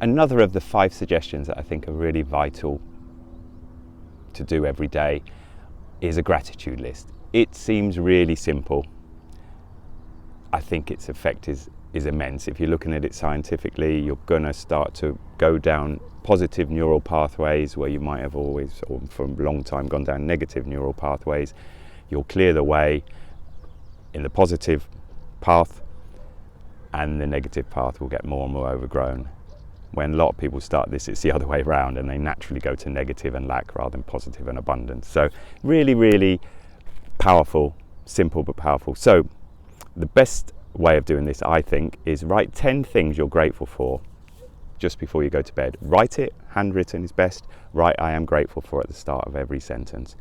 Another of the 5 suggestions that I think are really vital to do every day is a gratitude list. It seems really simple. I think its effect is immense. If you're looking at it scientifically, you're going to start to go down positive neural pathways where you might have always, or for a long time, gone down negative neural pathways. You'll clear the way in the positive path, and the negative path will get more and more overgrown. When a lot of people start this, it's the other way around, and they naturally go to negative and lack rather than positive and abundance. So really, really powerful, simple but powerful. So the best way of doing this, I think, is write 10 things you're grateful for just before you go to bed. Write it, handwritten is best. Write I am grateful for at the start of every sentence.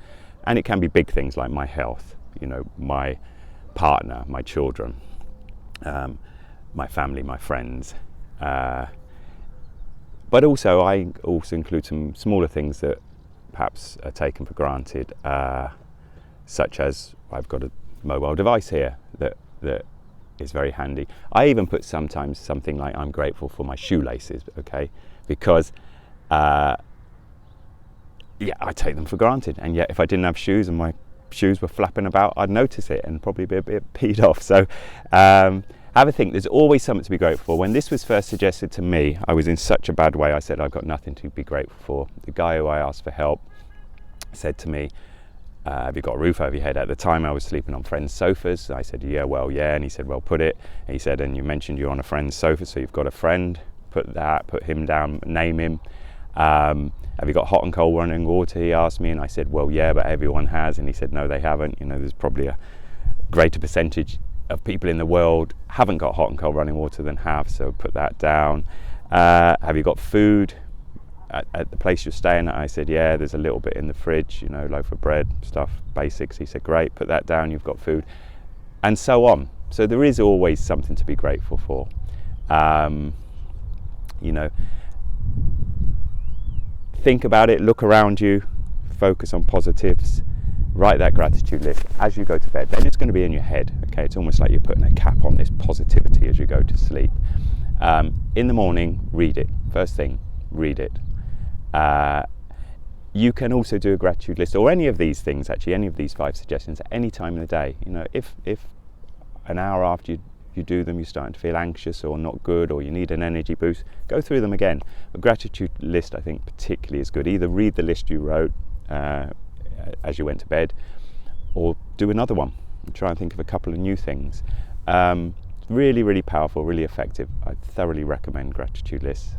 And it can be big things like my health, my partner, my children, my family, my friends. But also, I also include some smaller things that perhaps are taken for granted, such as I've got a mobile device here that is very handy. I even put sometimes something like I'm grateful for my shoelaces, okay? Because, I take them for granted. And yet if I didn't have shoes and my shoes were flapping about, I'd notice it and probably be a bit peed off. So have a think. There's always something to be grateful for. When this was first suggested to me, I was in such a bad way. I said, I've got nothing to be grateful for. The guy who I asked for help said to me, have you got a roof over your head? At the time I was sleeping on friends' sofas. I said, yeah. And he said, well, put it. And he said, and you mentioned you're on a friend's sofa, so you've got a friend. Put him down, name him. Have you got hot and cold running water? He asked me, and I said, well, yeah, but everyone has. And he said, no, they haven't. There's probably a greater percentage of people in the world haven't got hot and cold running water than have, so put that down. Have you got food at the place you're staying at? I said, yeah, there's a little bit in the fridge, loaf of bread, stuff, basics. He said, great, put that down, you've got food, and so on. So there is always something to be grateful for. Think about it, look around you, focus on positives. Write that gratitude list as you go to bed. Then it's going to be in your head, okay? It's almost like you're putting a cap on this positivity as you go to sleep. In the morning, read it. First thing, read it. You can also do a gratitude list, or any of these things, actually, any of these 5 suggestions at any time in the day. If an hour after you do them, you're starting to feel anxious or not good, or you need an energy boost, go through them again. A gratitude list, I think, particularly is good. Either read the list you wrote as you went to bed, or do another one and try and think of a couple of new things. Really, really powerful, really effective. I thoroughly recommend gratitude lists.